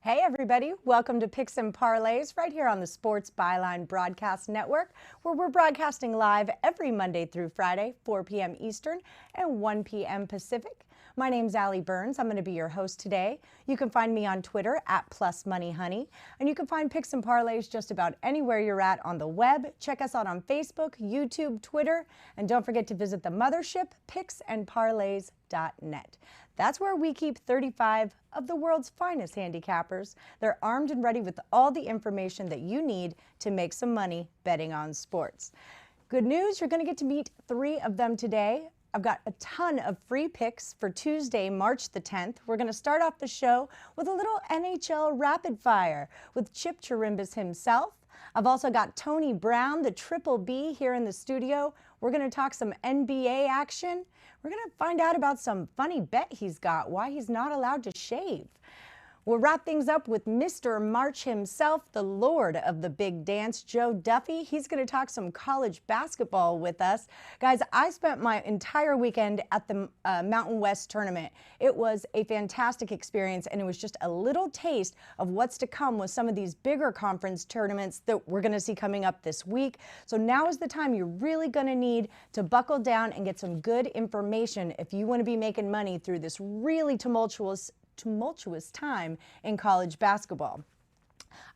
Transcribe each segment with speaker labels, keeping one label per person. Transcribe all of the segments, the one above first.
Speaker 1: Hey everybody, welcome to Picks and Parlays right here on the Sports Byline Broadcast Network, where we're broadcasting live every Monday through Friday, 4 p.m. Eastern and 1 p.m. Pacific. My name's Allie Burns. I'm going to be your host today. You can find me on Twitter at @PlusMoneyHoney, and you can find Picks and Parlays just about anywhere you're at on the web. Check us out on Facebook, YouTube, Twitter, and don't forget to visit the mothership, picksandparlays.net. That's where we keep 35 of the world's finest handicappers. They're armed and ready with all the information that you need to make some money betting on sports. Good news, you're going to get to meet 3 of them today. I've got a ton of free picks for Tuesday, March the 10th. We're going to start off the show with a little NHL rapid fire with Chip Chirimbes himself. I've also got Tony Brown, the Triple B, here in the studio. We're going to talk some NBA action. We're going to find out about some funny bet he's got, why he's not allowed to shave. We'll wrap things up with Mr. March himself, the Lord of the Big Dance, Joe Duffy. He's going to talk some college basketball with us. Guys, I spent my entire weekend at the Mountain West tournament. It was a fantastic experience, and it was just a little taste of what's to come with some of these bigger conference tournaments that we're going to see coming up this week. So now is the time you're really going to need to buckle down and get some good information if you want to be making money through this really tumultuous time in college basketball.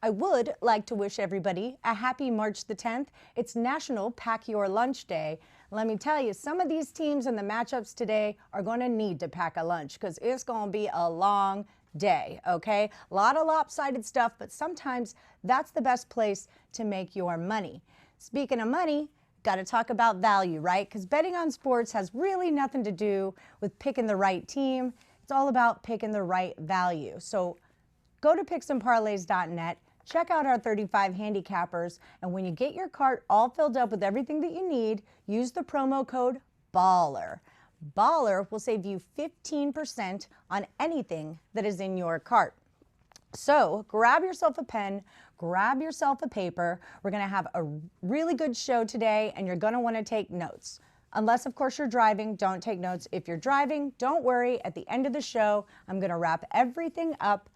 Speaker 1: I would like to wish everybody a happy March the 10th. It's National Pack Your Lunch Day. Let me tell you, some of these teams and the matchups today are going to need to pack a lunch because it's going to be a long day, okay? A lot of lopsided stuff, but sometimes that's the best place to make your money. Speaking of money, got to talk about value, right? Because betting on sports has really nothing to do with picking the right team. It's all about picking the right value. So go to picksandparlays.net, check out our 35 handicappers, and when you get your cart all filled up with everything that you need, use the promo code BALLER. BALLER will save you 15% on anything that is in your cart. So grab yourself a pen, grab yourself a paper. We're going to have a really good show today, and you're going to want to take notes. Unless, of course, you're driving, don't take notes. If you're driving, don't worry. At the end of the show, I'm going to wrap everything up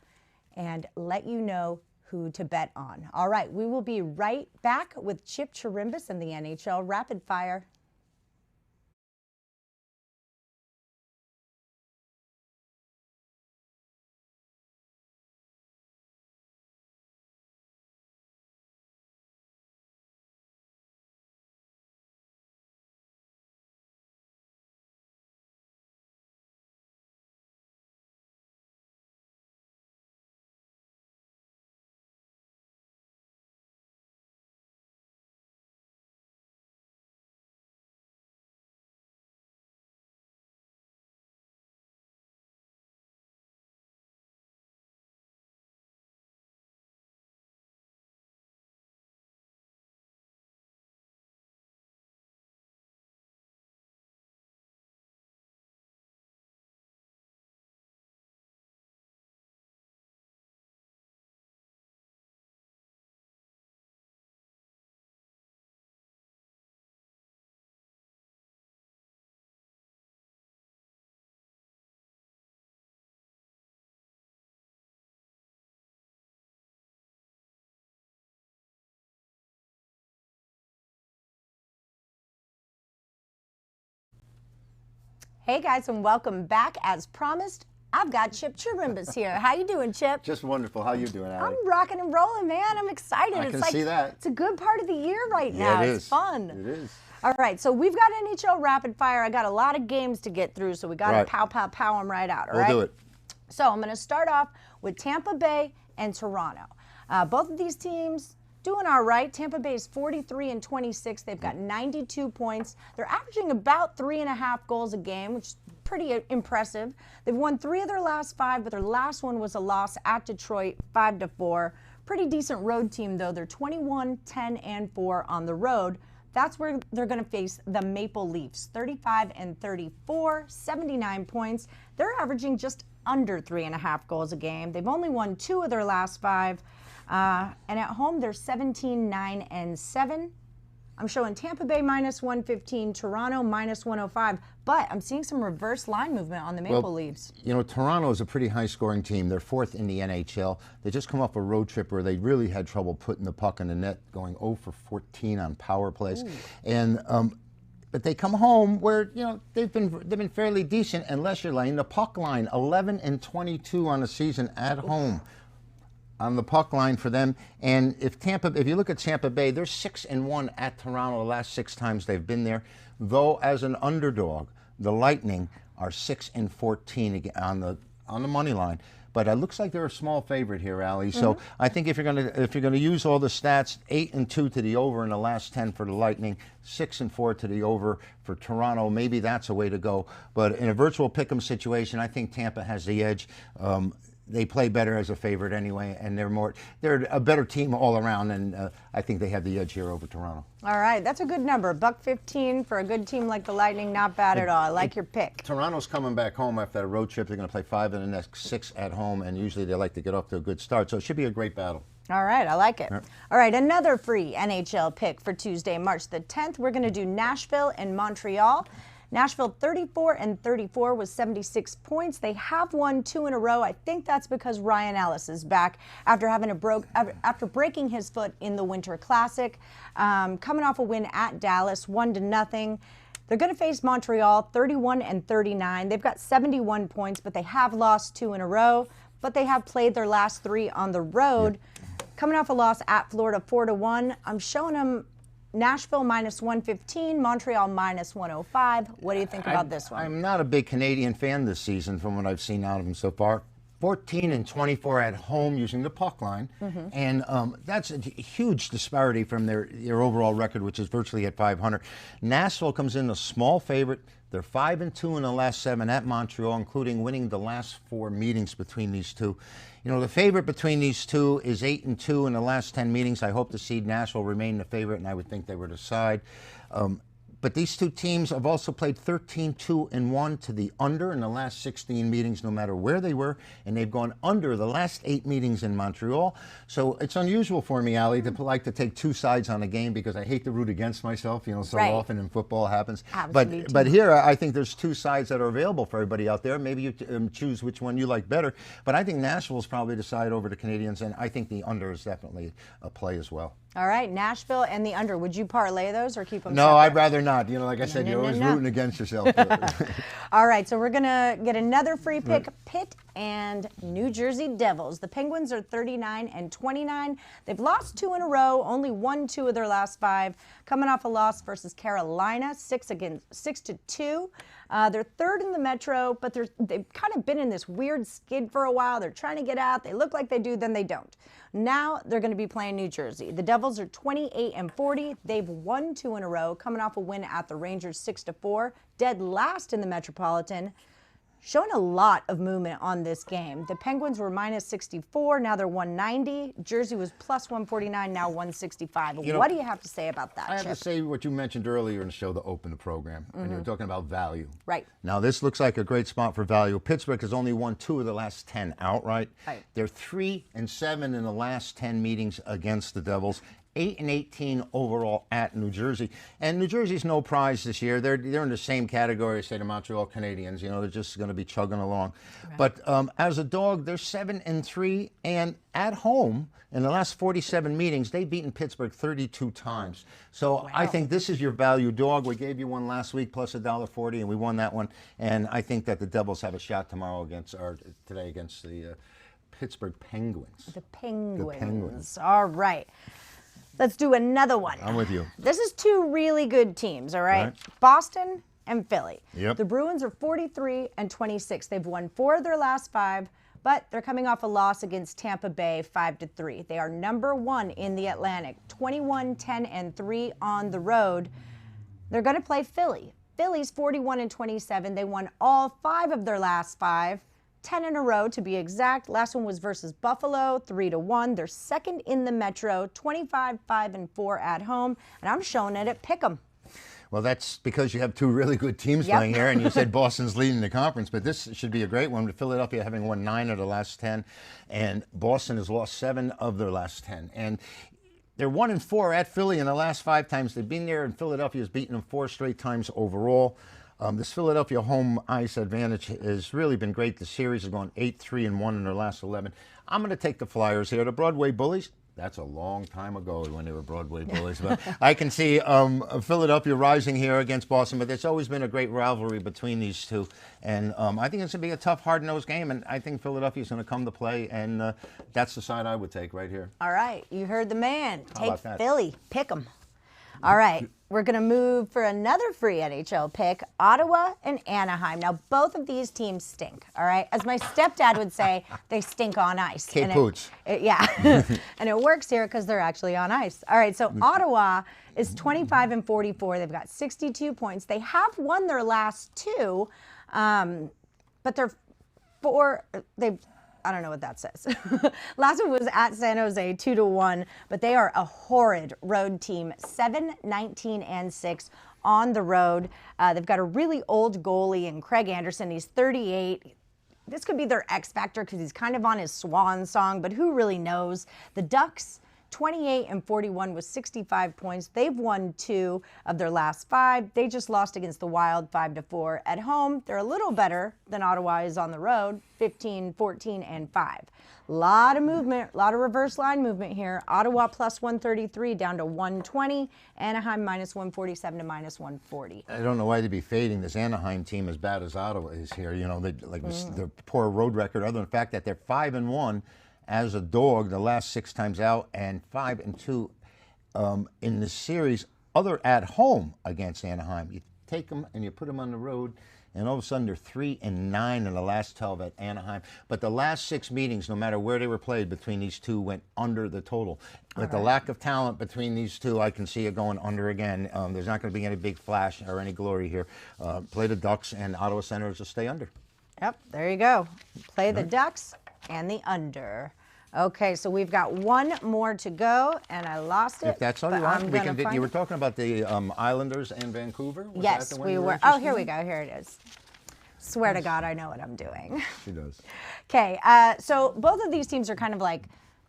Speaker 1: and let you know who to bet on. All right, we will be right back with Chip Chirimbes and the NHL Rapid Fire. Hey guys, and welcome back. As promised, I've got Chip Chirimbes here. How you doing, Chip?
Speaker 2: Just wonderful. How you doing, Allie?
Speaker 1: I'm rocking and rolling, man. I'm excited.
Speaker 2: I can see that.
Speaker 1: It's a good part of the year right now.
Speaker 2: Yeah, it is.
Speaker 1: It's fun.
Speaker 2: It is.
Speaker 1: All right, so we've got NHL Rapid Fire. I got a lot of games to get through, so we got to pow them right out, all right?
Speaker 2: We'll do it.
Speaker 1: So I'm going to start off with Tampa Bay and Toronto. Both of these teams doing all right. Tampa Bay is 43-26. They've got 92 points. They're averaging about 3.5 goals a game, which is pretty impressive. They've won 3 of their last 5, but their last one was a loss at Detroit, 5-4. Pretty decent road team, though. They're 21-10-4 on the road. That's where they're going to face the Maple Leafs, 35-34, 79 points. They're averaging just under 3.5 goals a game. They've only won 2 of their last 5. And at home, they're 17-9-7. I'm showing Tampa Bay minus 115, Toronto minus 105, but I'm seeing some reverse line movement on the Maple Leafs.
Speaker 2: You know, Toronto is a pretty high-scoring team. They're 4th in the NHL. They just come off a road trip where they really had trouble putting the puck in the net, going 0 for 14 on power plays. Ooh. And but they come home where, you know, they've been fairly decent unless you're laying the puck line. 11 and 22 on the season at home on the puck line for them. And if you look at Tampa Bay, they're 6-1 at Toronto the last 6 times they've been there. Though as an underdog, the Lightning are 6-14 on the money line. But it looks like they're a small favorite here, Allie. So I think if you're gonna use all the stats, 8-2 to the over in the last 10 for the Lightning, 6-4 to the over for Toronto. Maybe that's a way to go. But in a virtual pick'em situation, I think Tampa has the edge. They play better as a favorite anyway, and they're a better team all around, and I think they have the edge here over Toronto.
Speaker 1: All right, that's a good number. $1.15 for a good team like the Lightning, not bad at all. I like your pick.
Speaker 2: Toronto's coming back home after that road trip. They're going to play 5 of the next 6 at home, and usually they like to get off to a good start, so it should be a great battle.
Speaker 1: All right, I like it. All right, another free NHL pick for Tuesday, March the 10th. We're going to do Nashville and Montreal. Nashville 34-34 with 76 points. They have won 2 in a row. I think that's because Ryan Ellis is back after breaking his foot in the Winter Classic. Coming off a win at Dallas, 1-0. They're going to face Montreal 31-39. They've got 71 points, but they have lost 2 in a row. But they have played their last 3 on the road. Coming off a loss at Florida 4-1. I'm showing them Nashville minus 115, Montreal minus 105. What do you think about this one?
Speaker 2: I'm not a big Canadian fan this season from what I've seen out of them so far. 14-24 at home using the puck line, and that's a huge disparity from their overall record, which is virtually at 500. Nashville comes in a small favorite. They're 5-2 in the last 7 at Montreal, including winning the last 4 meetings between these two. You know, the favorite between these two is 8-2 in the last 10 meetings. I hope to see Nashville remain the favorite, and I would think they were the side. But these two teams have also played 13-2-1 to the under in the last 16 meetings, no matter where they were, and they've gone under the last 8 meetings in Montreal. So it's unusual for me, Allie, to like to take 2 sides on a game because I hate to root against myself. You know, so often in football it happens. But here I think there's 2 sides that are available for everybody out there. Maybe you choose which one you like better. But I think Nashville's probably the side over the Canadians, and I think the under is definitely a play as well.
Speaker 1: All right, Nashville and the under. Would you parlay those or keep them
Speaker 2: No,
Speaker 1: separate?
Speaker 2: I'd rather not. You know, like I said, you're always rooting against yourself.
Speaker 1: All right, so we're going to get another free pick, Pitt and New Jersey Devils. The Penguins are 39-29. They've lost 2 in a row, only won 2 of their last 5. Coming off a loss versus Carolina, 6-2. They're 3rd in the Metro, but they've kind of been in this weird skid for a while. They're trying to get out. They look like they do, then they don't. Now they're going to be playing New Jersey. The Devils are 28-40. They've won 2 in a row, coming off a win at the Rangers 6-4. Dead last in the Metropolitan. Showing a lot of movement on this game. The Penguins were minus 64, now they're 190. Jersey was plus 149, now 165. What do you have to say about that,
Speaker 2: I have to say what you mentioned earlier in the show to open the program, and you were talking about value.
Speaker 1: Right.
Speaker 2: Now, this looks like a great spot for value. Pittsburgh has only won 2 of the last 10 outright.
Speaker 1: Right.
Speaker 2: They're 3-7 in the last 10 meetings against the Devils. 8-18 overall at New Jersey. And New Jersey's no prize this year. They're in the same category as, say, the Montreal Canadiens. You know, they're just going to be chugging along. Right. But as a dog, they're 7-3. And at home, in the last 47 meetings, they've beaten Pittsburgh 32 times. So I think this is your value dog. We gave you one last week plus $1.40, and we won that one. And I think that the Devils have a shot today against the Pittsburgh Penguins.
Speaker 1: The Penguins.
Speaker 2: The Penguins.
Speaker 1: All right. Let's do another one.
Speaker 2: I'm with you.
Speaker 1: This is 2 really good teams, all right? Boston and Philly.
Speaker 2: Yep.
Speaker 1: The Bruins are 43-26. They've won 4 of their last 5, but they're coming off a loss against Tampa Bay 5-3. They are number 1 in the Atlantic, 21-10-3 on the road. They're going to play Philly. Philly's 41-27. They won all 5 of their last 5. 10 in a row to be exact. Last one was versus Buffalo, 3-1. They're 2nd in the Metro, 25-5-4 at home, and I'm showing it at Pick'em.
Speaker 2: Well, that's because you have 2 really good teams playing here, and you said Boston's leading the conference, but this should be a great one. Philadelphia having won 9 of the last 10, and Boston has lost 7 of their last 10. And They're 1-4 at Philly in the last 5 times they've been there, and Philadelphia's beaten them 4 straight times overall. This Philadelphia home ice advantage has really been great. The series has gone 8-3-1 in their last 11. I'm going to take the Flyers here. The Broadway Bullies, that's a long time ago when they were Broadway Bullies. But I can see Philadelphia rising here against Boston, but there's always been a great rivalry between these two. And I think it's going to be a tough, hard-nosed game, and I think Philadelphia's going to come to play, and that's the side I would take right here.
Speaker 1: All right, you heard the man.
Speaker 2: How
Speaker 1: Take
Speaker 2: about that?
Speaker 1: Philly. Pick 'em. All right, we're going to move for another free NHL pick, Ottawa and Anaheim. Now, both of these teams stink, all right? As my stepdad would say, they stink on ice.
Speaker 2: K-Pooch.
Speaker 1: Yeah, and it works here because they're actually on ice. All right, so Ottawa is 25-44. They've got 62 points. They have won their last 2, but they're I don't know what that says. Last one was at San Jose, 2-1, but they are a horrid road team, 7-19-6 on the road. They've got a really old goalie in Craig Anderson. He's 38. This could be their X factor because he's kind of on his swan song, but who really knows? The Ducks, 28-41 with 65 points. They've won 2 of their last 5. They just lost against the Wild 5-4 at home. They're a little better than Ottawa is on the road, 15-14-5. A lot of movement, a lot of reverse line movement here. Ottawa plus 133 down to 120. Anaheim minus 147 to minus 140.
Speaker 2: I don't know why they'd be fading this Anaheim team as bad as Ottawa is here. You know, their poor road record, other than the fact that they're 5-1 as a dog the last 6 times out, and 5-2 in the series other at home against Anaheim. You take them and you put them on the road, and all of a sudden they're 3-9 in the last 12 at Anaheim. But the last 6 meetings, no matter where they were played between these two, went under the total. With the lack of talent between these two, I can see it going under again. There's not going to be any big flash or any glory here. Play the Ducks, and Ottawa Senators will stay under.
Speaker 1: Yep, there you go. Play the Ducks and the under. Okay, so we've got one more to go, and I lost it.
Speaker 2: If that's all you want, we can. You were talking about the Islanders and Vancouver? Was
Speaker 1: yes,
Speaker 2: that the one
Speaker 1: we
Speaker 2: you
Speaker 1: were.
Speaker 2: interested
Speaker 1: Oh, here
Speaker 2: in?
Speaker 1: we go. Here it is. Swear to God, I know what I'm doing.
Speaker 2: She does.
Speaker 1: Okay, so both of these teams are kind of like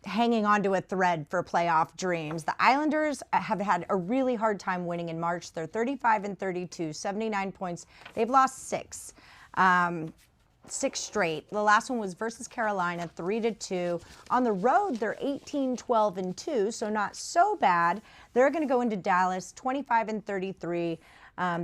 Speaker 1: hanging on to a thread for playoff dreams. The Islanders have had a really hard time winning in March. They're 35-32, 79 points. They've lost 6. 6 straight. The last one was versus Carolina, 3-2. On the road, they're 18-12-2, so not so bad. They're going to go into Dallas, 25-33.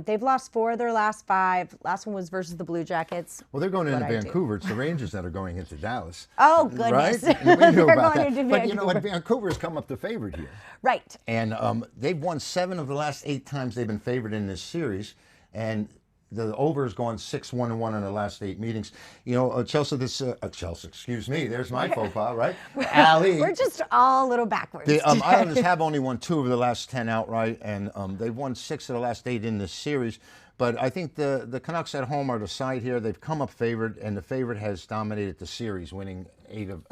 Speaker 1: They've lost 4 of their last 5. Last one was versus the Blue Jackets.
Speaker 2: Well, they're going into Vancouver. It's the Rangers that are going into Dallas.
Speaker 1: Oh, goodness.
Speaker 2: Right? We know
Speaker 1: They're
Speaker 2: about
Speaker 1: going
Speaker 2: that.
Speaker 1: into
Speaker 2: But you know what?
Speaker 1: Vancouver.
Speaker 2: Vancouver's come up the favorite here.
Speaker 1: Right.
Speaker 2: And they've won 7 of the last 8 times they've been favored in this series. And the over has gone 6-1-1 in the last 8 meetings. You know, Chelsea, excuse me, there's my faux pas, right? Ali.
Speaker 1: We're just all a little backwards.
Speaker 2: The Islanders have only won 2 of the last 10 outright, and they've won 6 of the last 8 in this series. But I think the Canucks at home are the side here. They've come up favored, and the favorite has dominated the series, winning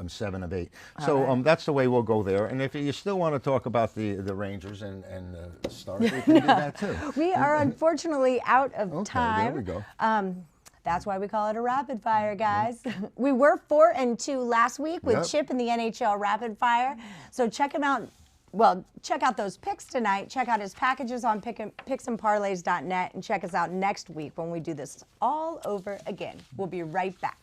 Speaker 2: 7 of 8. So that's the way we'll go there. And if you still want to talk about the Rangers and the Stars, we can do that too.
Speaker 1: We are unfortunately out of time.
Speaker 2: There we go.
Speaker 1: That's why we call it a rapid fire, guys. We were 4-2 last week with Chip in the NHL Rapid Fire. So check him out. Well, check out those picks tonight. Check out his packages on picksandparlays.net, and check us out next week when we do this all over again. We'll be right back.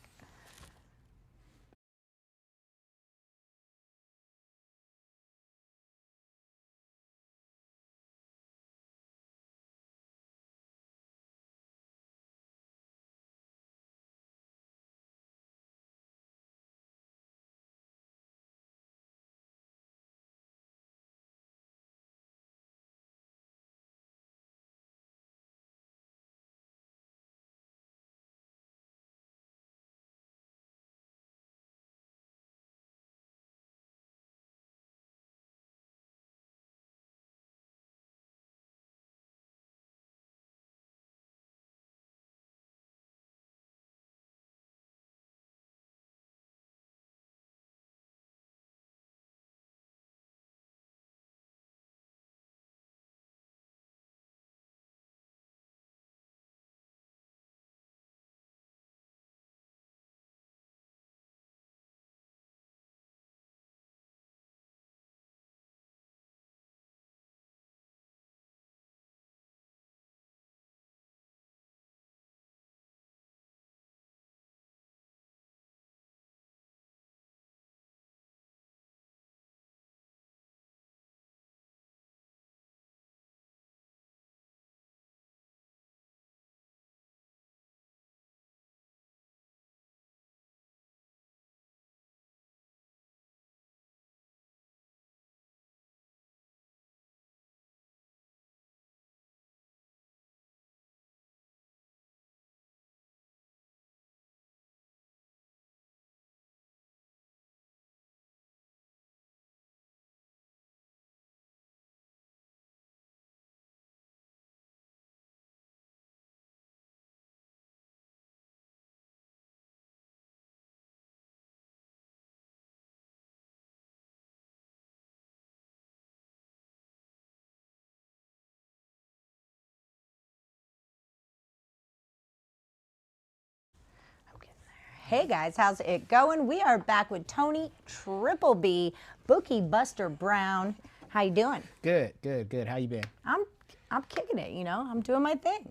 Speaker 1: Hey guys, how's it going? We are back with Tony Triple B, Bookie Buster Brown. How you doing?
Speaker 3: Good. How you been?
Speaker 1: I'm kicking it, I'm doing my thing.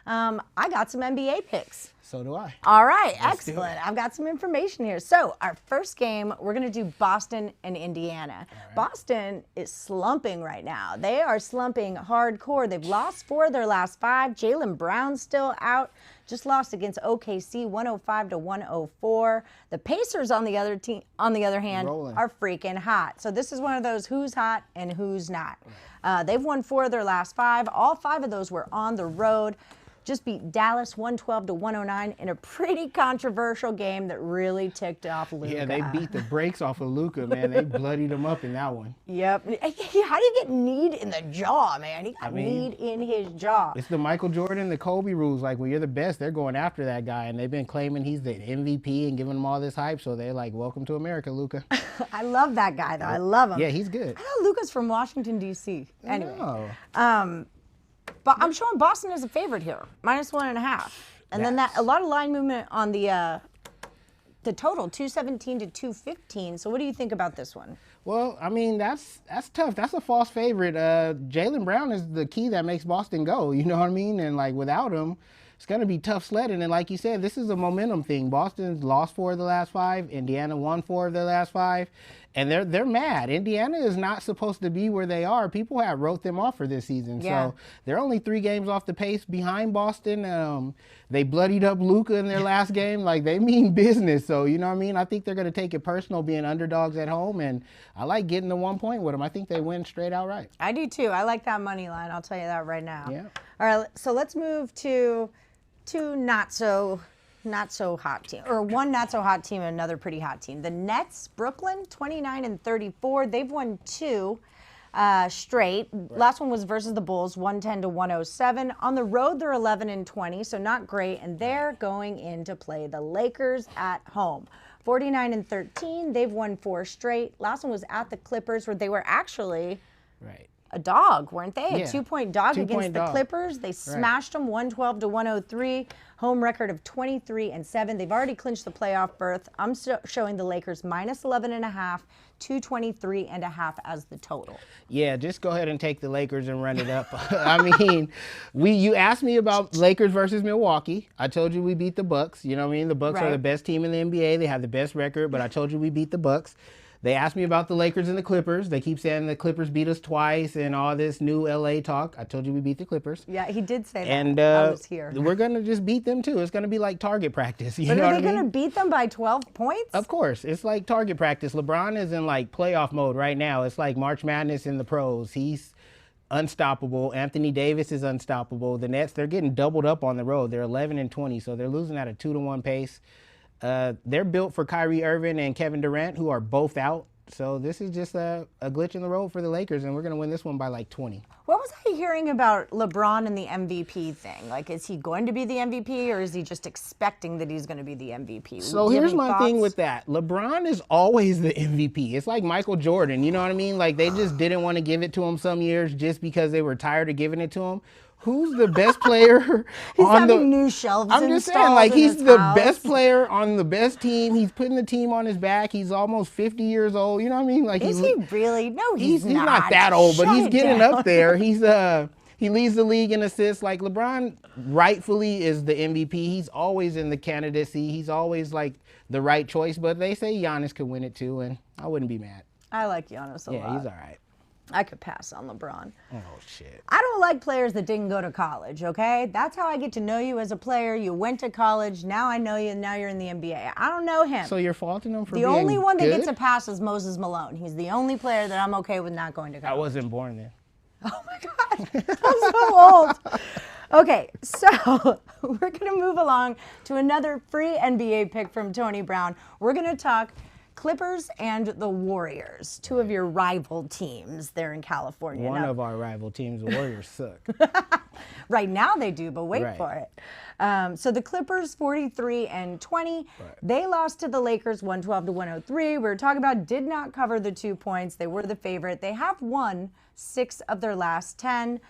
Speaker 1: I got some NBA picks.
Speaker 3: So do I.
Speaker 1: All right, excellent. I've got some information here. So our first game, we're going to do Boston and Indiana. Right. Boston is slumping right now. They are slumping hardcore. They've lost 4 of their last 5. Jaylen Brown's still out. Just lost against OKC 105-104. The Pacers, on the other hand, are freaking hot. So this is one of those who's hot and who's not. Right. They've won 4 of their last 5. All 5 of those were on the road. Just beat Dallas 112-109 in a pretty controversial game that really ticked off Luka.
Speaker 3: Yeah, they beat the brakes off of Luka, man. They bloodied him up in that one.
Speaker 1: Yep. How do you get kneed in the jaw, man? He got kneed in his jaw.
Speaker 3: It's the Michael Jordan, the Kobe rules. Like, when you're the best, they're going after that guy. And they've been claiming he's the MVP and giving him all this hype. So they're like, welcome to America, Luka.
Speaker 1: I love that guy, though. I love him.
Speaker 3: Yeah, he's good.
Speaker 1: I know Luka's from Washington, D.C. Anyway.
Speaker 3: No.
Speaker 1: But I'm showing Boston as a favorite here, -1.5. And then a lot of line movement on the total, 217 to 215. So what do you think about this one?
Speaker 3: Well, I mean, that's tough. That's a false favorite. Jaylen Brown is the key that makes Boston go. You know what I mean? And like without him, it's going to be tough sledding. And like you said, this is a momentum thing. Boston's lost 4 of the last 5. Indiana won 4 of their last 5. And they're mad. Indiana is not supposed to be where they are. People have wrote them off for this season. Yeah. So they're only 3 games off the pace behind Boston. They bloodied up Luka in their last game. Like, they mean business. So, you know what I mean? I think they're going to take it personal being underdogs at home. And I like getting the 1 point with them. I think they win straight outright.
Speaker 1: I do, too. I like that money line. I'll tell you that right now.
Speaker 3: Yeah.
Speaker 1: All right, so let's move to not so hot team, or one not so hot team and another pretty hot team. The Nets, Brooklyn, 29-34. They've won 2 straight. Right. Last one was versus the Bulls, 110-107. On the road, they're 11-20, so not great. And they're going in to play the Lakers at home. 49-13. They've won 4 straight. Last one was at the Clippers, where they were actually a dog, weren't they?
Speaker 3: Yeah.
Speaker 1: A 2-point dog against the Clippers. They smashed them 112-103. Home record of 23-7. They've already clinched the playoff berth. I'm showing the Lakers -11.5, 223.5 as the total.
Speaker 3: Yeah, just go ahead and take the Lakers and run it up. I mean, you asked me about Lakers versus Milwaukee. I told you we beat the Bucks. You know what I mean? The Bucks are the best team in the NBA. They have the best record, but I told you we beat the Bucks. They asked me about the Lakers and the Clippers. They keep saying the Clippers beat us twice and all this new LA talk. I told you we beat the Clippers.
Speaker 1: Yeah, he did say that.
Speaker 3: And
Speaker 1: I was here.
Speaker 3: We're going to just beat them too. It's going to be like target practice.
Speaker 1: But are they going to beat them by 12 points?
Speaker 3: Of course. It's like target practice. LeBron is in like playoff mode right now. It's like March Madness in the pros. He's unstoppable. Anthony Davis is unstoppable. The Nets, they're getting doubled up on the road. They're 11-20, so they're losing at a 2-1 pace. They're built for Kyrie Irving and Kevin Durant, who are both out. So this is just a glitch in the road for the Lakers, and we're going to win this one by like 20.
Speaker 1: What was I hearing about LeBron and the MVP thing? Like, is he going to be the MVP, or is he just expecting that he's going to be the MVP?
Speaker 3: So here's my thing with that. LeBron is always the MVP. It's like Michael Jordan, you know what I mean? Like, they just didn't want to give it to him some years just because they were tired of giving it to him. Who's the best player
Speaker 1: on the new shelves?
Speaker 3: I'm just saying, like, he's the best player on the best team. He's putting the team on his back. He's almost 50 years old. You know what I mean? Like,
Speaker 1: is he really? No, he's not.
Speaker 3: He's not that old, but he's getting up there. He leads the league in assists. Like, LeBron rightfully is the MVP. He's always in the candidacy. He's always like the right choice. But they say Giannis could win it too, and I wouldn't be mad.
Speaker 1: I like Giannis a lot.
Speaker 3: Yeah, he's all right.
Speaker 1: I could pass on LeBron.
Speaker 3: Oh, shit.
Speaker 1: I don't like players that didn't go to college, okay? That's how I get to know you as a player. You went to college. Now I know you, and now you're in the NBA. I don't know him.
Speaker 3: So you're faulting him for being
Speaker 1: good? The only one that
Speaker 3: good?
Speaker 1: gets a pass is Moses Malone. He's the only player that I'm okay with not going to college.
Speaker 3: I wasn't born then.
Speaker 1: Oh, my God. I'm so old. Okay, so we're going to move along to another free NBA pick from Tony Brown. We're going to talk Clippers and the Warriors, 2 of your rival teams there in California.
Speaker 3: One of our rival teams, the Warriors, suck.
Speaker 1: Right now they do, but wait for it. So the Clippers, 43-20. Right. They lost to the Lakers 112-103. We were talking about did not cover the 2 points. They were the favorite. They have won 6 of their last 10.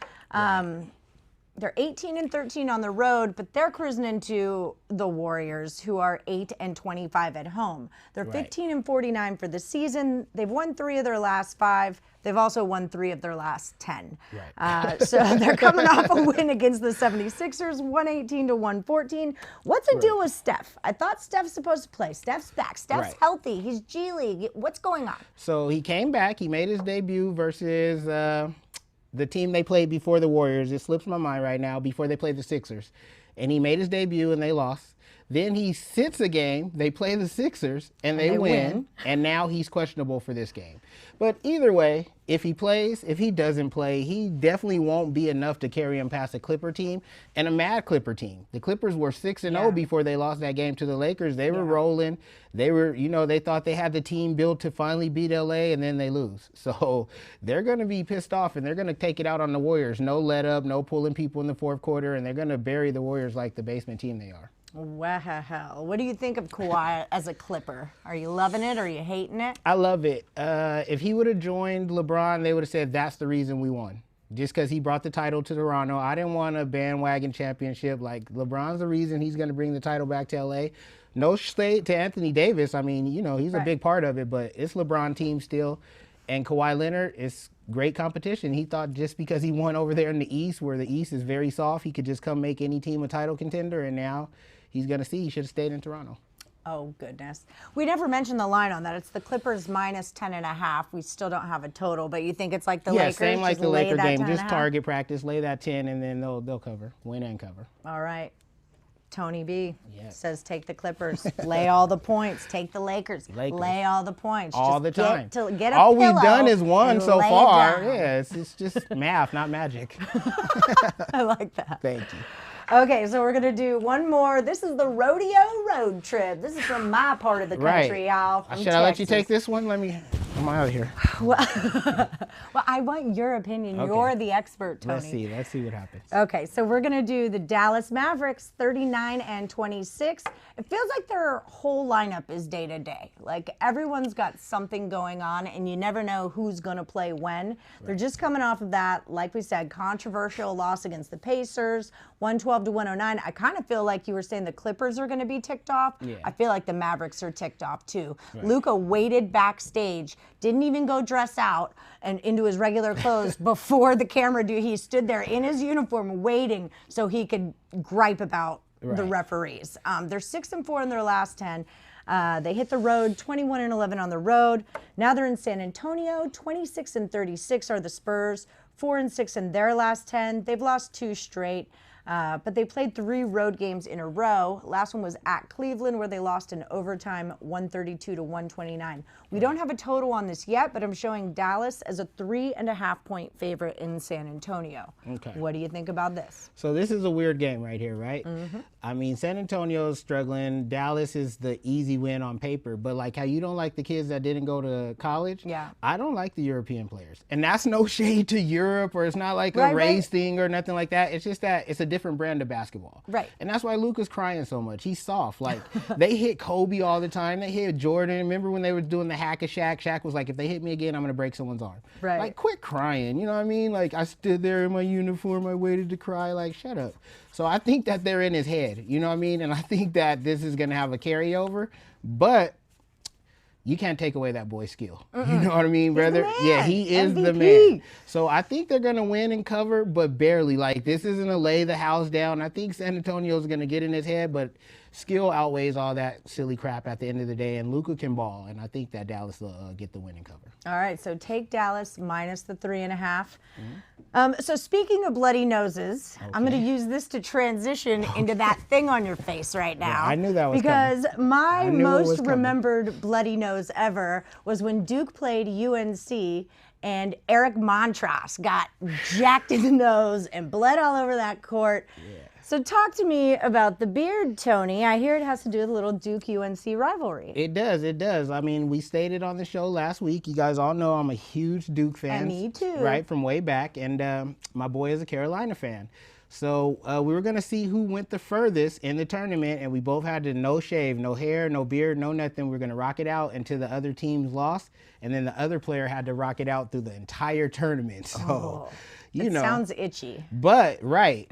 Speaker 1: They're 18-13 on the road, but they're cruising into the Warriors, who are 8-25 at home. They're 15-49 for the season. They've won 3 of their last 5. They've also won 3 of their last 10. So they're coming off a win against the 76ers, 118-114. What's the deal with Steph? I thought Steph's supposed to play. Steph's back. Steph's healthy. He's G League. What's going on?
Speaker 3: So he came back. He made his debut versus the team they played before the Warriors. It slips my mind right now. Before they played the Sixers. And he made his debut and they lost. Then he sits a game. They play the Sixers and they win. And now he's questionable for this game. But either way, if he plays, if he doesn't play, he definitely won't be enough to carry him past a Clipper team and a mad Clipper team. The Clippers were 6-0 before they lost that game to the Lakers. They were rolling. They were, they thought they had the team built to finally beat LA, and then they lose. So they're going to be pissed off, and they're going to take it out on the Warriors. No let up, no pulling people in the fourth quarter, and they're going to bury the Warriors like the basement team they are.
Speaker 1: Well, what do you think of Kawhi as a Clipper? Are you loving it or are you hating it?
Speaker 3: I love it. If he would have joined LeBron, they would have said that's the reason we won. Just because he brought the title to Toronto. I didn't want a bandwagon championship. Like, LeBron's the reason he's going to bring the title back to LA. No shade to Anthony Davis. I mean, he's a big part of it, but it's LeBron team still. And Kawhi Leonard is great competition. He thought just because he won over there in the East, where the East is very soft, he could just come make any team a title contender, and now he's going to see he should have stayed in Toronto.
Speaker 1: Oh, goodness. We never mentioned the line on that. It's the Clippers minus 10.5. We still don't have a total, but you think it's like the Lakers?
Speaker 3: Yeah, same like the Laker game. Just
Speaker 1: 10.5?
Speaker 3: target practice, lay that 10, and then they'll cover, win and cover.
Speaker 1: All right. Tony B says take the Clippers. Lay all the points. Take the Lakers. Lay all the points.
Speaker 3: All the time.
Speaker 1: Get a
Speaker 3: all
Speaker 1: pillow
Speaker 3: we've done is won so
Speaker 1: lay
Speaker 3: far.
Speaker 1: down.
Speaker 3: Yeah, it's just math, not magic.
Speaker 1: I like that.
Speaker 3: Thank you.
Speaker 1: Okay, so we're going to do one more. This is the rodeo road trip. This is from my part of the country, y'all.
Speaker 3: Should I let you take this one? I'm out of here.
Speaker 1: Well, I want your opinion. Okay. You're the expert, Tony.
Speaker 3: Let's see what happens.
Speaker 1: Okay, so we're going to do the Dallas Mavericks, 39-26. It feels like their whole lineup is day to day. Like, everyone's got something going on, and you never know who's going to play when. They're just coming off of that, like we said, controversial loss against the Pacers, 112-109. I kind of feel like you were saying the Clippers are going to be ticked off.
Speaker 3: Yeah.
Speaker 1: I feel like the Mavericks are ticked off, too. Luka waited backstage, didn't even go dress out and into his regular clothes before the camera did. He stood there in his uniform waiting so he could gripe about the referees. They're 6-4 in their last 10. They hit the road, 21-11 on the road. Now they're in San Antonio. 26-36 are the Spurs, 4-6 in their last 10. They've lost 2 straight. But they played 3 road games in a row. Last one was at Cleveland, where they lost in overtime, 132-129. We don't have a total on this yet, but I'm showing Dallas as a 3.5-point favorite in San Antonio.
Speaker 3: Okay.
Speaker 1: What do you think about this?
Speaker 3: So this is a weird game right here, right?
Speaker 1: Mm-hmm.
Speaker 3: I mean, San Antonio's struggling. Dallas is the easy win on paper. But like how you don't like the kids that didn't go to college, I don't like the European players. And that's no shade to Europe, or it's not like a race thing or nothing like that. It's just that it's a different brand of basketball.
Speaker 1: Right.
Speaker 3: And that's why Luka's crying so much. He's soft. Like, they hit Kobe all the time. They hit Jordan. Remember when they were doing the hack of Shaq? Shaq was like, if they hit me again, I'm going to break someone's arm.
Speaker 1: Right.
Speaker 3: Like, quit crying. You know what I mean? Like, I stood there in my uniform. I waited to cry. Like, shut up. So I think that they're in his head. You know what I mean? And I think that this is going to have a carryover. But you can't take away that boy's skill. You know what I mean, brother? Yeah, he is
Speaker 1: MVP.
Speaker 3: The man. So I think they're going to win and cover, but barely. Like, this isn't a lay the house down. I think San Antonio's going to get in his head, but skill outweighs all that silly crap at the end of the day, and Luka can ball, and I think that Dallas will get the win and cover.
Speaker 1: All right, so take Dallas minus the 3.5. So speaking of bloody noses, I'm going to use this to transition into that thing on your face right now.
Speaker 3: Yeah, I knew that was
Speaker 1: because
Speaker 3: coming.
Speaker 1: My most remembered bloody nose ever was when Duke played UNC and Eric Montross got jacked in the nose and bled all over that court. Yeah. So talk to me about the beard, Tony. I hear it has to do with a little Duke-UNC rivalry.
Speaker 3: It does, it does. I mean, we stated on the show last week, you guys all know I'm a huge Duke fan.
Speaker 1: And me too.
Speaker 3: Right, from way back, and my boy is a Carolina fan. So we were going to see who went the furthest in the tournament, and we both had to no shave, no hair, no beard, no nothing. We were going to rock it out until the other teams lost, and then the other player had to rock it out through the entire tournament. So, You know.
Speaker 1: Sounds itchy.
Speaker 3: But, right,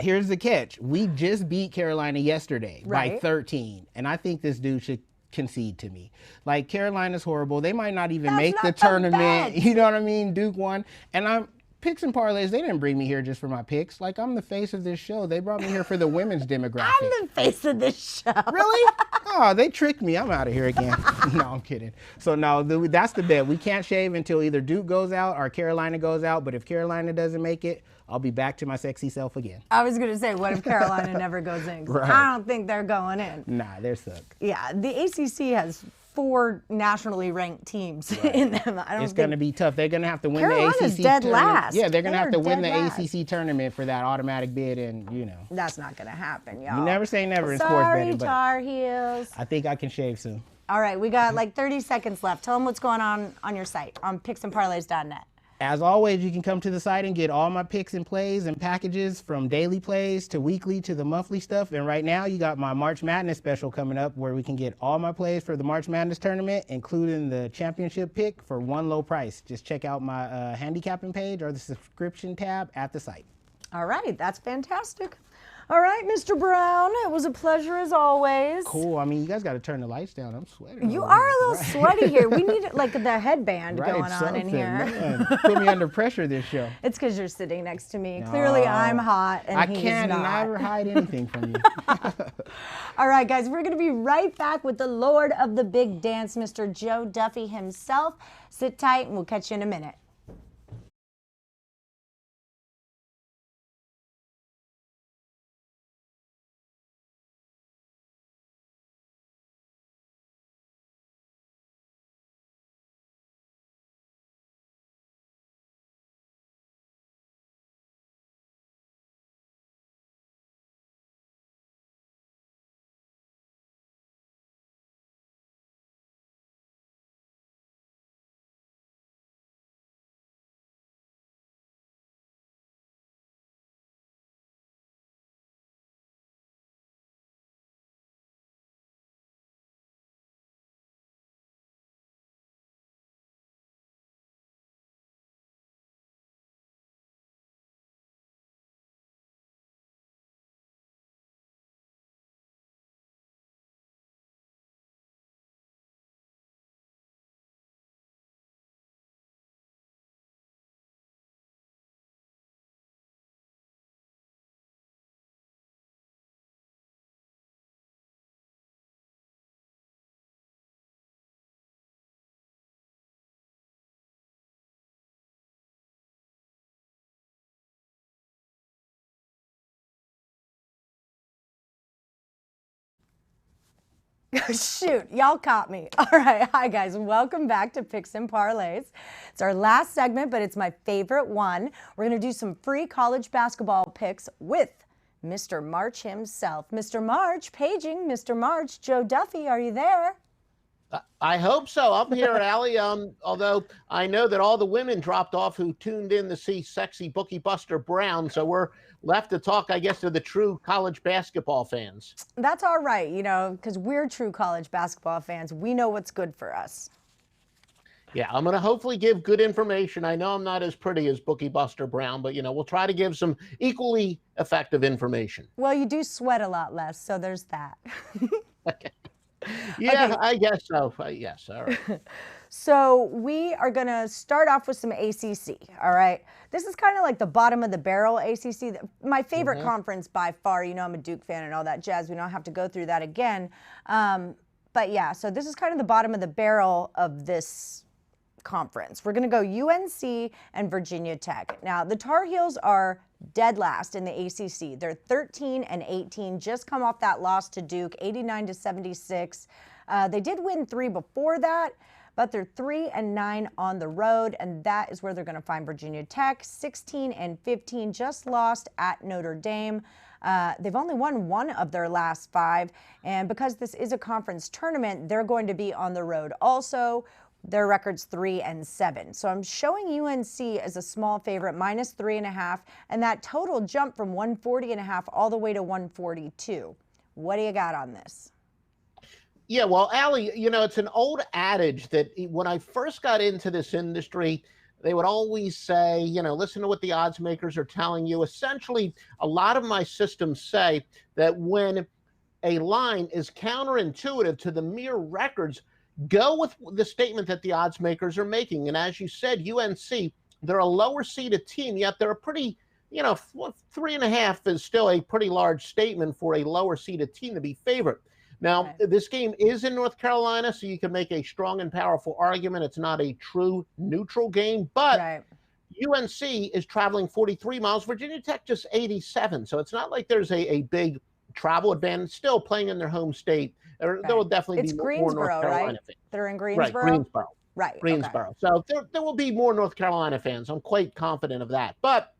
Speaker 3: here's the catch. We just beat Carolina yesterday by 13. And I think this dude should concede to me. Like, Carolina's horrible. They might not even make the tournament. You know what I mean? Duke won. And I'm picks and parlays, they didn't bring me here just for my picks. Like, I'm the face of this show. They brought me here for the women's demographic.
Speaker 1: I'm the face of this show.
Speaker 3: Really? Oh, they tricked me. I'm out of here again. No, I'm kidding. So, no, that's the bet. We can't shave until either Duke goes out or Carolina goes out. But if Carolina doesn't make it, I'll be back to my sexy self again.
Speaker 1: I was going to say, what if Carolina never goes in?
Speaker 3: Right.
Speaker 1: I don't think they're going in.
Speaker 3: Nah, they're suck.
Speaker 1: Yeah, the ACC has 4 nationally ranked teams in them.
Speaker 3: It's going to be tough. They're going to have to win
Speaker 1: Carolina's
Speaker 3: the ACC
Speaker 1: dead
Speaker 3: tournament.
Speaker 1: last.
Speaker 3: Yeah, they're going to have to win the
Speaker 1: last.
Speaker 3: ACC tournament for that automatic bid, and, you know.
Speaker 1: That's not going to happen, y'all.
Speaker 3: You never say never in sports betting, but
Speaker 1: Tar Heels.
Speaker 3: I think I can shave soon.
Speaker 1: All right, we got like 30 seconds left. Tell them what's going on your site, on picksandparlays.net.
Speaker 3: As always, you can come to the site and get all my picks and plays and packages from daily plays to weekly to the monthly stuff. And right now, you got my March Madness special coming up where we can get all my plays for the March Madness tournament, including the championship pick for one low price. Just check out my handicapping page or the subscription tab at the site.
Speaker 1: All right, that's fantastic. All right, Mr. Brown, it was a pleasure as always.
Speaker 3: Cool. I mean, you guys got to turn the lights down. I'm sweating.
Speaker 1: You are a little sweaty here. We need like the headband
Speaker 3: right,
Speaker 1: going on in here.
Speaker 3: Man, put me under pressure this show.
Speaker 1: It's because you're sitting next to me. Clearly, I'm hot and
Speaker 3: I
Speaker 1: he's
Speaker 3: can't
Speaker 1: not.
Speaker 3: never hide anything from you.
Speaker 1: All right, guys, we're going to be right back with the Lord of the Big Dance, Mr. Joe Duffy himself. Sit tight, and we'll catch you in a minute. Shoot, y'all caught me. All right, hi guys, welcome back to Picks and Parlays. It's our last segment, but it's my favorite one. We're gonna do some free college basketball picks with Mr. March himself. Mr. March, paging Mr. March. Joe Duffy, are you there?
Speaker 4: I hope so. I'm here, Allie. Although I know that all the women dropped off who tuned in to see sexy Bookie Buster Brown, so we're left to talk, I guess, to the true college basketball fans.
Speaker 1: That's all right, you know, because we're true college basketball fans. We know what's good for us.
Speaker 4: Yeah, I'm going to hopefully give good information. I know I'm not as pretty as Bookie Buster Brown, but, you know, we'll try to give some equally effective information.
Speaker 1: Well, you do sweat a lot less, so there's that.
Speaker 4: Okay. Yeah,
Speaker 1: Okay.
Speaker 4: I guess so. Yes, all right.
Speaker 1: So we are going to start off with some ACC, all right? This is kind of like the bottom of the barrel ACC. My favorite conference by far. You know I'm a Duke fan and all that jazz. We don't have to go through that again. But yeah, so this is kind of the bottom of the barrel of this conference. We're going to go UNC and Virginia Tech. Now, the Tar Heels are dead last in the ACC. They're 13-18, just come off that loss to Duke, 89-76. They did win 3 before that, but they're 3-9 on the road, and that is where they're going to find Virginia Tech, 16-15, just lost at Notre Dame. They've only won 1 of their last 5, and because this is a conference tournament, they're going to be on the road also. Their record's 3-7. So I'm showing UNC as a small favorite, -3.5, and that total jump from 140.5 all the way to 142. What do you got on this?
Speaker 4: Yeah, well, Allie, you know, it's an old adage that when I first got into this industry, they would always say, listen to what the odds makers are telling you. Essentially, a lot of my systems say that when a line is counterintuitive to the mere records, go with the statement that the odds makers are making. And as you said, UNC, they're a lower seeded team, yet they're a pretty, 3.5 is still a pretty large statement for a lower seeded team to be favorite. Now, this game is in North Carolina, so you can make a strong and powerful argument. It's not a true neutral game, but UNC is traveling 43 miles. Virginia Tech just 87. So it's not like there's a big travel advantage. Still playing in their home state. There will definitely be more North Carolina fans.
Speaker 1: They're in Greensboro?
Speaker 4: Right, Greensboro.
Speaker 1: Right.
Speaker 4: Greensboro. Okay. So there will be more North Carolina fans. I'm quite confident of that. But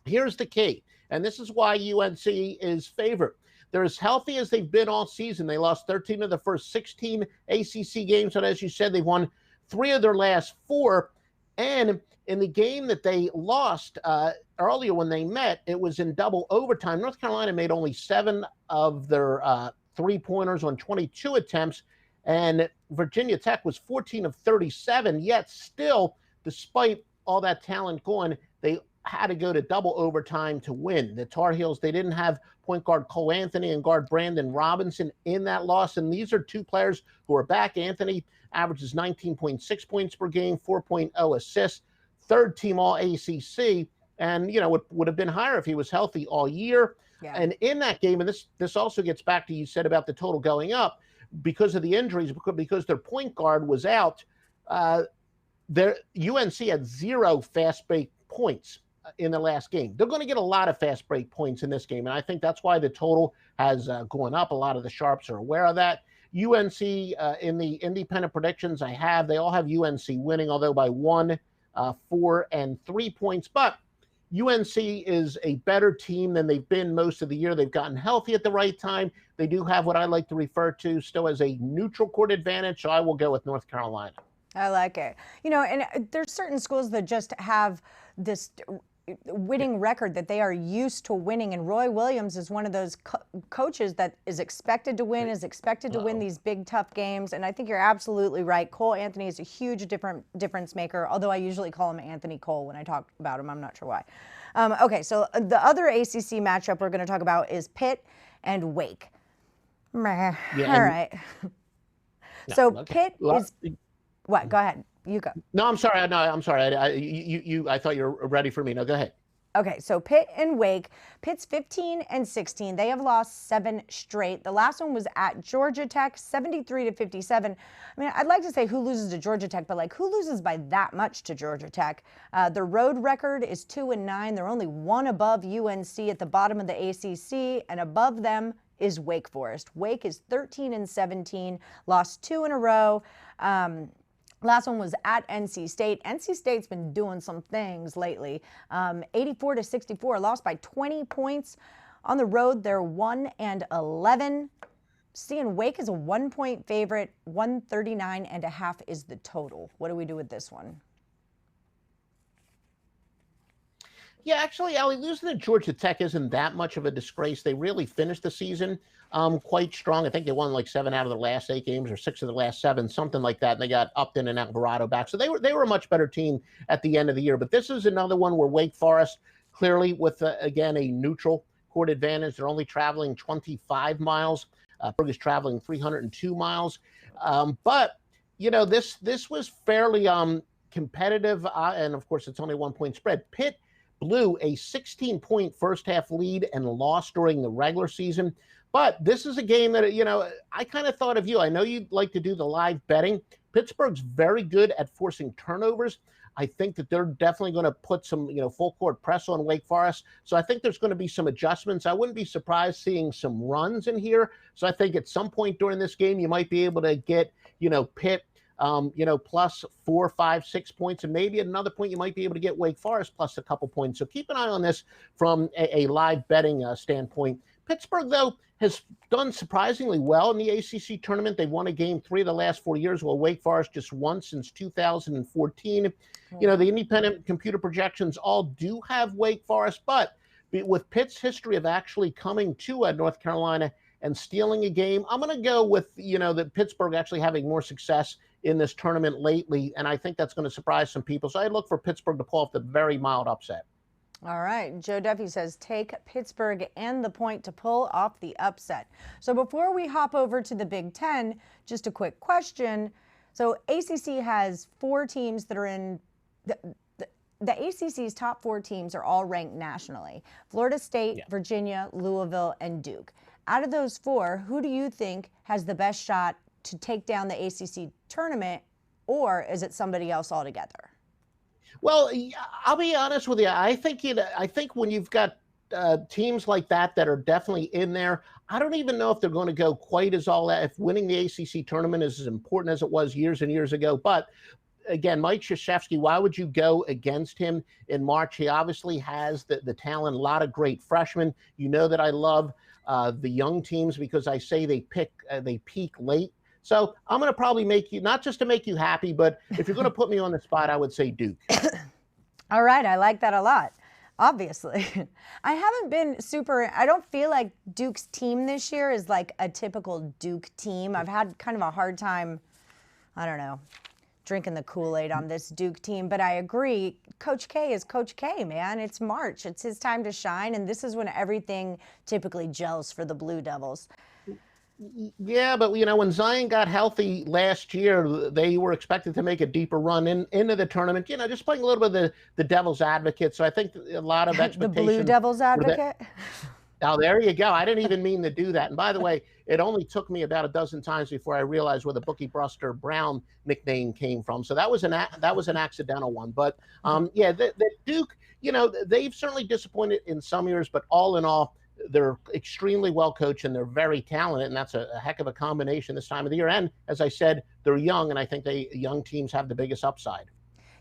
Speaker 4: here's the key, and this is why UNC is favored. They're as healthy as they've been all season. They lost 13 of the first 16 ACC games, and as you said, they've won 3 of their last 4. And in the game that they lost earlier when they met, it was in double overtime. North Carolina made only 7 of their 3-pointers on 22 attempts, and Virginia Tech was 14 of 37. Yet still, despite all that talent gone, they had to go to double overtime to win. The Tar Heels, they didn't have point guard Cole Anthony and guard Brandon Robinson in that loss, and these are 2 players who are back. Anthony averages 19.6 points per game, 4.0 assists, 3rd team all ACC, and would have been higher if he was healthy all year. Yeah. And in that game, and this also gets back to you said about the total going up because of the injuries, because their point guard was out. Their UNC had 0 fast break points in the last game. They're going to get a lot of fast break points in this game, and I think that's why the total has gone up. A lot of the sharps are aware of that. UNC in the independent predictions they all have UNC winning, although by 1, 4, and 3 points. But UNC is a better team than they've been most of the year. They've gotten healthy at the right time. They do have what I like to refer to still as a neutral court advantage, so I will go with North Carolina.
Speaker 1: I like it. And there's certain schools that just have this winning record that they are used to winning, and Roy Williams is one of those coaches that is expected to win, is expected to win these big tough games, and I think you're absolutely right. Cole Anthony is a huge difference maker, although I usually call him Anthony Cole when I talk about him. I'm not sure why. Okay, so the other ACC matchup we're going to talk about is Pitt and Wake. All right. So Pitt is what? Go ahead. You go.
Speaker 4: No, I'm sorry. I'm sorry. I thought you were ready for me. No, go ahead.
Speaker 1: Okay, so Pitt and Wake. Pitt's 15 and 16. They have lost 7 straight. The last one was at Georgia Tech, 73-57. I mean, I'd like to say who loses to Georgia Tech, but who loses by that much to Georgia Tech? Their road record is 2-9. They're only 1 above UNC at the bottom of the ACC, and above them is Wake Forest. Wake is 13 and 17, lost 2 in a row. Last one was at NC State. NC State's been doing some things lately. 84-64, lost by 20 points. On the road, they're 1 and 11. Seeing Wake is a 1-point favorite. 139.5 is the total. What do we do with this one?
Speaker 4: Yeah, actually, Allie, losing to Georgia Tech isn't that much of a disgrace. They really finished the season quite strong. I think they won 7 out of their last 8 games or 6 of the last 7, something like that. And they got Upton and Alvarado back. So they were a much better team at the end of the year. But this is another one where Wake Forest, clearly with, again, a neutral court advantage. They're only traveling 25 miles. Berg is traveling 302 miles. But, this was fairly competitive. And, of course, it's only 1-point spread. Pitt blew a 16-point first-half lead and lost during the regular season. But this is a game that, I kind of thought of you. I know you'd like to do the live betting. Pittsburgh's very good at forcing turnovers. I think that they're definitely going to put some, full-court press on Wake Forest. So I think there's going to be some adjustments. I wouldn't be surprised seeing some runs in here. So I think at some point during this game, you might be able to get, Pitt, plus 4, 5, 6 points. And maybe at another point, you might be able to get Wake Forest plus a couple points. So keep an eye on this from a live betting standpoint. Pittsburgh, though, has done surprisingly well in the ACC tournament. They've won a game 3 of the last 4 years, while Wake Forest just won since 2014. The independent computer projections all do have Wake Forest, but with Pitt's history of actually coming to North Carolina and stealing a game. I'm going to go with, that Pittsburgh actually having more success in this tournament lately, and I think that's going to surprise some people. So I look for Pittsburgh to pull off the very mild upset.
Speaker 1: All right. Joe Duffy says take Pittsburgh and the point to pull off the upset. So before we hop over to the Big Ten, just a quick question. So ACC has 4 teams that are in the ACC's top 4 teams are all ranked nationally. Florida State, Virginia, Louisville, and Duke. Out of those 4, who do you think has the best shot to take down the ACC tournament, or is it somebody else altogether?
Speaker 4: Well, I'll be honest with you. I think when you've got teams like that are definitely in there, I don't even know if they're going to go quite as all out. If winning the ACC tournament is as important as it was years and years ago, but again, Mike Krzyzewski, why would you go against him in March? He obviously has the talent, a lot of great freshmen. You know that I love the young teams because I say they peak late. So I'm going to probably make you, not just to make you happy, but if you're going to put me on the spot, I would say Duke.
Speaker 1: All right. I like that a lot. Obviously. I haven't been I don't feel like Duke's team this year is like a typical Duke team. I've had kind of a hard time, I don't know, drinking the Kool-Aid on this Duke team, but I agree. Coach K is Coach K, man. It's March. It's his time to shine, and this is when everything typically gels for the Blue Devils.
Speaker 4: Yeah, but when Zion got healthy last year, they were expected to make a deeper run into the tournament. Just playing a little bit of the devil's advocate. So I think a lot of expectations.
Speaker 1: The Blue Devil's advocate?
Speaker 4: Oh, there you go. I didn't even mean to do that. And by the way, it only took me about a dozen times before I realized where the Bookie Buster Brown nickname came from. So that was an accidental one. But the Duke, they've certainly disappointed in some years, but all in all, they're extremely well coached and they're very talented, and that's a heck of a combination this time of the year. And as I said, they're young, and I think young teams have the biggest upside.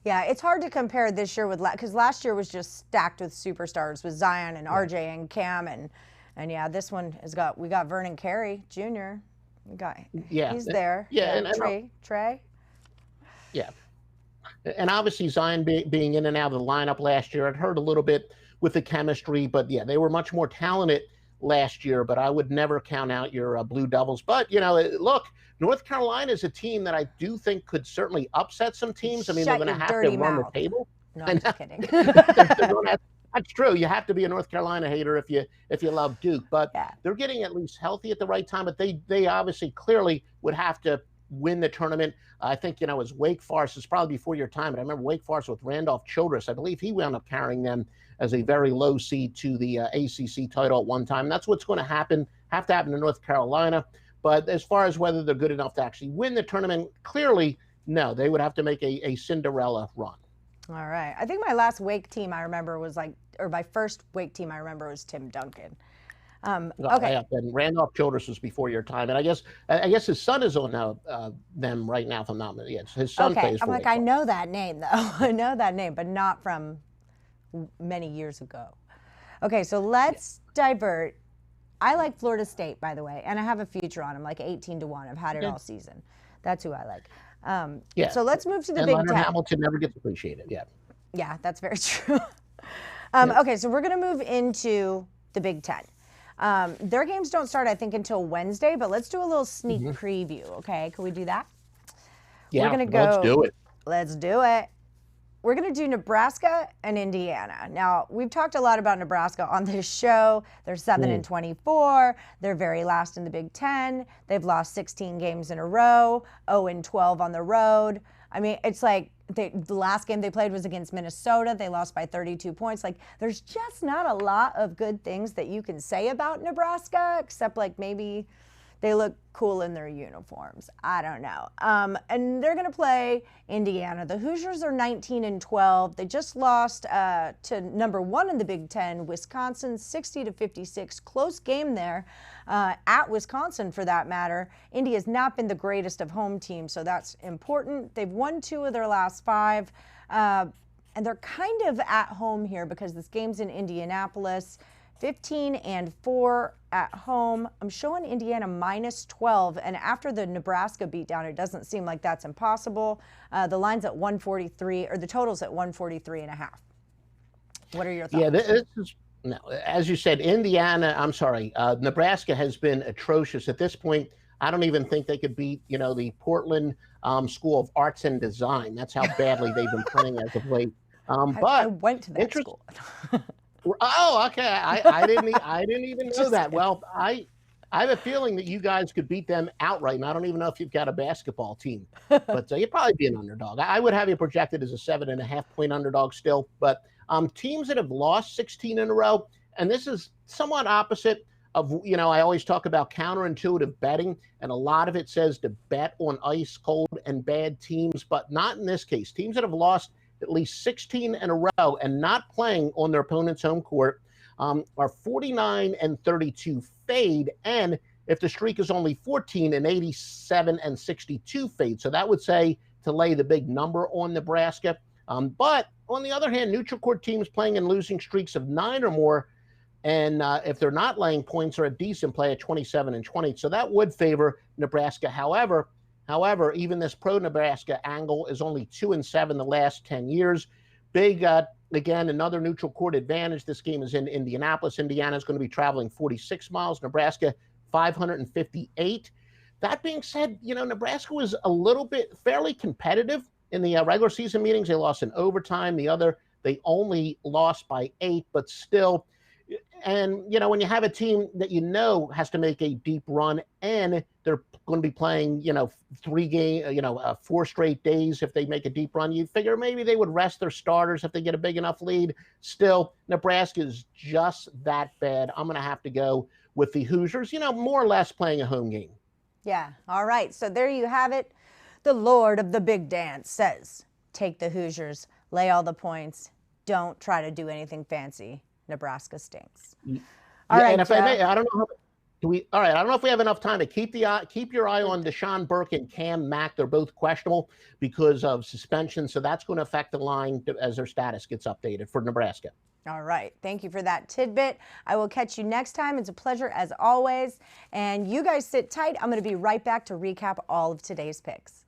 Speaker 1: Yeah, it's hard to compare this year with because last year was just stacked with superstars with Zion and RJ and Cam and yeah, this one we got Vernon Carey Jr. He's there.
Speaker 4: Yeah, and
Speaker 1: Trey.
Speaker 4: Yeah, and obviously Zion being in and out of the lineup last year, it hurt a little bit with the chemistry, but yeah, they were much more talented last year, but I would never count out your Blue Devils. But, look, North Carolina is a team that I do think could certainly upset some teams. I mean, they're going to have to run the table.
Speaker 1: No, I'm just kidding.
Speaker 4: That's true. You have to be a North Carolina hater if you love Duke, but they're getting at least healthy at the right time, but they obviously clearly would have to win the tournament. I think, as Wake Forest is probably before your time, but I remember Wake Forest with Randolph Childress. I believe he wound up carrying them as a very low seed to the ACC title at one time. And that's what's going to have to happen to North Carolina. But as far as whether they're good enough to actually win the tournament, clearly, no, they would have to make a Cinderella run.
Speaker 1: All right. I think my last Wake team I remember was my first Wake team I remember was Tim Duncan. Okay.
Speaker 4: Yeah, and Randolph Childress was before your time, and I guess his son is on them right now. If I'm not mistaken, yes, his son plays for
Speaker 1: I'm like,
Speaker 4: Wake
Speaker 1: I know that name though. I know that name, but not from many years ago. Okay, so let's divert. I like Florida State, by the way, and I have a future on them, like 18-1. I've had it all season. That's who I like. So let's move to the Big
Speaker 4: Leonard
Speaker 1: Ten.
Speaker 4: Hamilton never gets appreciated. Yeah.
Speaker 1: Yeah, that's very true. Okay, so we're going to move into the Big Ten. Their games don't start, I think, until Wednesday, but let's do a little sneak preview, okay? Can we do that?
Speaker 4: Yeah,
Speaker 1: we're gonna go,
Speaker 4: let's do it.
Speaker 1: Let's do it. We're going to do Nebraska and Indiana. Now, we've talked a lot about Nebraska on this show. They're 7-24. They're very last in the Big Ten. They've lost 16 games in a row, 0-12 on the road. I mean, it's like the last game they played was against Minnesota. They lost by 32 points. Like, there's just not a lot of good things that you can say about Nebraska, except like maybe they look cool in their uniforms. I don't know. And they're going to play Indiana. The Hoosiers are 19-12. They just lost to number 1 in the Big Ten, Wisconsin, 60-56. Close game there at Wisconsin, for that matter. Indy has not been the greatest of home teams, so that's important. They've won 2 of their last 5. And they're kind of at home here because this game's in Indianapolis. 15-4 at home. I'm showing Indiana -12, and after the Nebraska beatdown, it doesn't seem like that's impossible. The line's at 143, or the total's at 143.5. What are your thoughts?
Speaker 4: Yeah, No, as you said, Nebraska has been atrocious at this point. I don't even think they could beat, the Portland School of Arts and Design. That's how badly they've been playing as of late.
Speaker 1: I
Speaker 4: But
Speaker 1: went to that school.
Speaker 4: Oh, okay. I didn't even know that. Well, I have a feeling that you guys could beat them outright, and I don't even know if you've got a basketball team, but you'd probably be an underdog. I would have you projected as a 7.5-point underdog still, but teams that have lost 16 in a row, and this is somewhat opposite of, I always talk about counterintuitive betting, and a lot of it says to bet on ice cold and bad teams, but not in this case. Teams that have lost at least 16 in a row and not playing on their opponent's home court are 49-32 fade, and if the streak is only 14, an 87-62 fade. So that would say to lay the big number on Nebraska. But on the other hand, neutral court teams playing in losing streaks of 9 or more, and if they're not laying points, are a decent play at 27-20. So that would favor Nebraska. However, even this pro-Nebraska angle is only 2-7 the last 10 years. Big, again, another neutral court advantage. This game is in Indianapolis. Indiana is going to be traveling 46 miles. Nebraska, 558. That being said, Nebraska was a little bit fairly competitive in the regular season meetings. They lost in overtime. They only lost by 8, but still. And, when you have a team that has to make a deep run, and they're going to be playing, 4 straight days if they make a deep run, you figure maybe they would rest their starters if they get a big enough lead. Still, Nebraska is just that bad. I'm going to have to go with the Hoosiers, more or less playing a home game.
Speaker 1: Yeah. All right. So there you have it. The Lord of the Big Dance says, take the Hoosiers, lay all the points. Don't try to do anything fancy. Nebraska stinks.
Speaker 4: All right, and if I may, I don't know. All right, I don't know if we have enough time to keep your eye on Deshaun Burke and Cam Mack. They're both questionable because of suspension, so that's going to affect the line as their status gets updated for Nebraska.
Speaker 1: All right. Thank you for that tidbit. I will catch you next time. It's a pleasure as always. And you guys sit tight. I'm going to be right back to recap all of today's picks.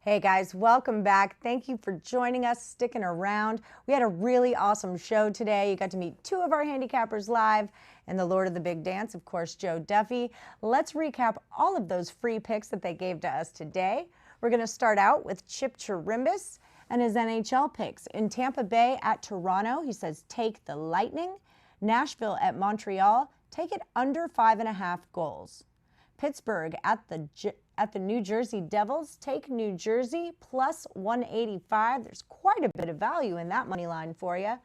Speaker 1: Hey guys, welcome back. Thank you for joining us, sticking around. We had a really awesome show today. You got to meet 2 of our handicappers live, and the Lord of the Big Dance, of course, Joe Duffy. Let's recap all of those free picks that they gave to us today. We're going to start out with Chip Chirimbes and his NHL picks. In Tampa Bay at Toronto, he says take the Lightning. Nashville at Montreal, take it under 5.5 goals. Pittsburgh at the New Jersey Devils, take New Jersey plus 185. There's quite a bit of value in that money line for you.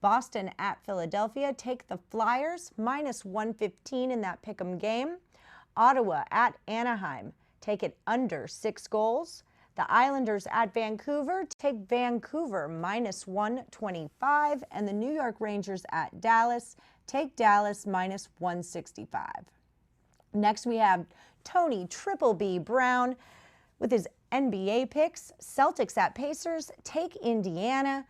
Speaker 1: Boston at Philadelphia, take the Flyers minus 115 in that pick'em game. Ottawa at Anaheim, take it under 6 goals. The Islanders at Vancouver, take Vancouver minus 125. And the New York Rangers at Dallas, take Dallas minus 165. Next, we have Tony Triple B Brown with his NBA picks. Celtics at Pacers, take Indiana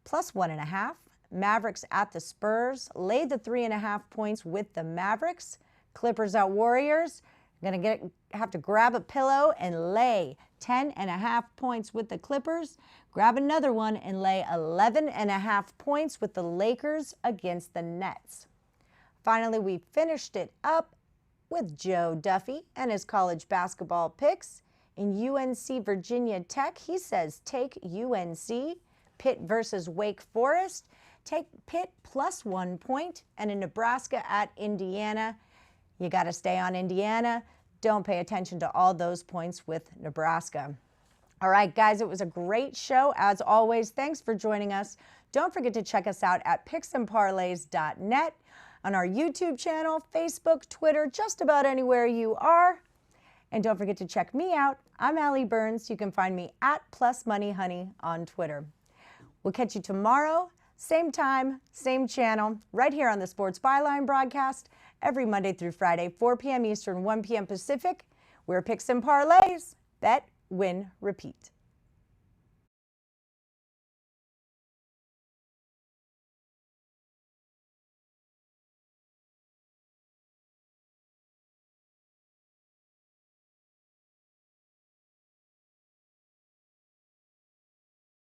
Speaker 1: plus 1.5. Mavericks at the Spurs, laid the 3.5 points with the Mavericks. Clippers at Warriors, have to grab a pillow and lay 10.5 points with the Clippers. Grab another one and lay 11.5 points with the Lakers against the Nets. Finally, we finished it up with Joe Duffy and his college basketball picks. In UNC Virginia Tech, he says take UNC. Pitt versus Wake Forest, take Pitt plus 1 point. And in Nebraska at Indiana, You got to stay on Indiana. Don't pay attention to all those points with Nebraska. All right, guys, it was a great show. As always, thanks for joining us. Don't forget to check us out at picksandparlays.net, on our YouTube channel, Facebook, Twitter, just about anywhere you are. And don't forget to check me out. I'm Allie Burns. You can find me at +moneyhoney on Twitter. We'll catch you tomorrow, same time, same channel, right here on the Sports Byline broadcast, every Monday through Friday, 4 p.m. Eastern, 1 p.m. Pacific. We're Picks and Parlays. Bet, win, repeat.